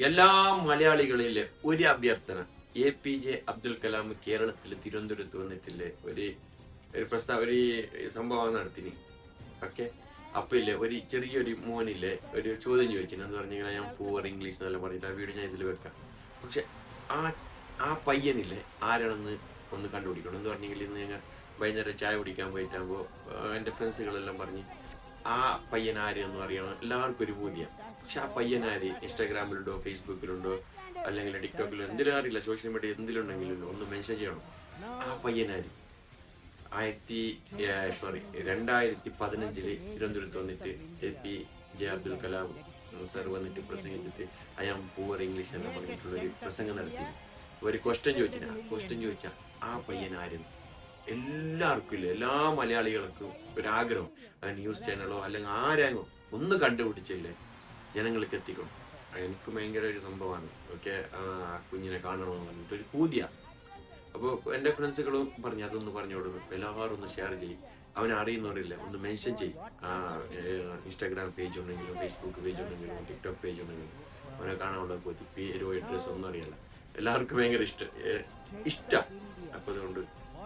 എല്ലാ മലയാളികളിലെ ഒരു അഭ്യർത്ഥന, APJ അബ്ദുൽ കലാം കേരളത്തിൽ തിരുവനന്തപുരത്ത് വന്നിട്ടില്ലേ ഒരു സംഭവം നടത്തിന്. ഓക്കെ, അപ്പൊ ഇല്ലേ ഒരു ചെറിയൊരു മോനില്ലേ ഒരു ചോദ്യം ചോദിച്ചിന് എന്ന് പറഞ്ഞു കഴിഞ്ഞാൽ ഞാൻ പൂവർ ഇംഗ്ലീഷ് എന്നെല്ലാം പറഞ്ഞിട്ട് ആ വീഡിയോ ഞാൻ ഇതിൽ വെക്കാം. പക്ഷെ ആ പയ്യനില്ലേ ആരാണെന്ന് ഒന്ന് കണ്ടുപിടിക്കണം എന്ന് പറഞ്ഞെങ്കിൽ ഇന്ന് ഞങ്ങൾ വൈകുന്നേരം ചായ കുടിക്കാൻ പോയിട്ടാകുമ്പോൾ എൻ്റെ ഫ്രണ്ട്സുകളെല്ലാം പറഞ്ഞ് ആ പയ്യൻ ആരെയൊന്നും അറിയണം, എല്ലാവർക്കും ഒരു പൂതിയാണ്. പക്ഷെ ആ പയ്യൻ ആര് ഇൻസ്റ്റാഗ്രാമിലുണ്ടോ ഫേസ്ബുക്കിലുണ്ടോ അല്ലെങ്കിൽ ടിക്ടോക്കിലോ എന്തിനും അറിയില്ല, സോഷ്യൽ മീഡിയ എന്തിലുണ്ടെങ്കിലും ഒന്ന് മെൻഷൻ ചെയ്യണം. ആ പയ്യനാര് 2015 തിരുവനന്തപുരത്ത് വന്നിട്ട് APJ അബ്ദുൽ കലാം സർ വന്നിട്ട് പ്രസംഗിച്ചിട്ട് അയാൾ പൂവർ ഇംഗ്ലീഷ് എന്ന് പറഞ്ഞിട്ടുള്ള ഒരു പ്രസംഗം നടത്തി. ഒരു ക്വസ്റ്റ്യൻ ചോദിച്ചാൽ ആ പയ്യൻ ആരും എല്ലാവർക്കും ഇല്ല, എല്ലാ മലയാളികൾക്കും ഒരാഗ്രഹം ന്യൂസ് ചാനലോ അല്ലെങ്കിൽ ആരെങ്കിലും ഒന്ന് കണ്ടുപിടിച്ചില്ലേ ജനങ്ങൾക്ക് എത്തിക്കണം. എനിക്ക് ഭയങ്കര ഒരു സംഭവമാണ്. ഓക്കെ, കുഞ്ഞിനെ കാണണമെന്ന് പറഞ്ഞിട്ട് ഒരു പൂതിയ. അപ്പോൾ എൻ്റെ ഫ്രണ്ട്സുകളും പറഞ്ഞു അതൊന്ന് പറഞ്ഞു കൊടുക്കും, എല്ലാവരും ഒന്ന് ഷെയർ ചെയ്യും. അവനെ അറിയുന്നവരില്ല ഒന്ന് മെൻഷൻ ചെയ്യും. ഇൻസ്റ്റാഗ്രാം പേജ് ഉണ്ടെങ്കിലും ഫേസ്ബുക്ക് പേജ് ഉണ്ടെങ്കിലും ടിക്ടോക്ക് പേജ് ഉണ്ടെങ്കിലും അവനെ കാണാനുള്ള പൂതി, പേരോ അഡ്രസ് ഒന്നും അറിയില്ല. എല്ലാവർക്കും ഭയങ്കര ഇഷ്ടം. അപ്പോൾ അതുകൊണ്ട്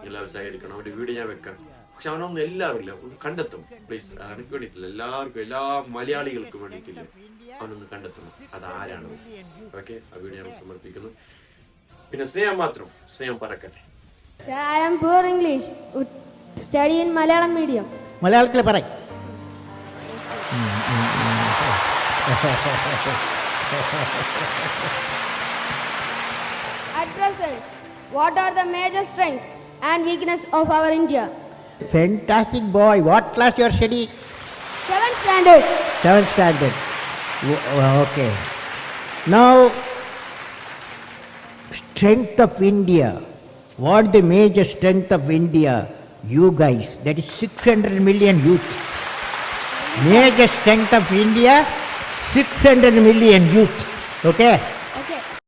എല്ലാവരും സഹകരിക്കണം. അവൻ്റെ വീഡിയോ ഞാൻ വെക്കാം. പക്ഷെ അവനൊന്നും എല്ലാവരും ഇല്ല, ഒന്ന് കണ്ടെത്തും പ്ലീസ്. എനിക്ക് വേണ്ടിയിട്ടില്ല, എല്ലാവർക്കും എല്ലാ മലയാളികൾക്കും വേണ്ടിയിട്ടില്ല, അവനൊന്ന് കണ്ടെത്തണം അതാരാണ്. ഓക്കെ, ആ വീഡിയോ ഞാൻ സമർപ്പിക്കുന്നു. പിന്നെ സ്നേഹം മാത്രം, സ്നേഹം പറക്കട്ടെ. I am poor English, study in Malayalam medium. മലയാളത്തിൽ പറ. At present, what are the major strengths and weakness of our India? Fantastic boy. What class you are studying? 7th standard. 7th standard. Okay. Now, strength of India. What the major strength of India? You guys. That is 600 million youth. Major strength of India, 600 million youth. Okay.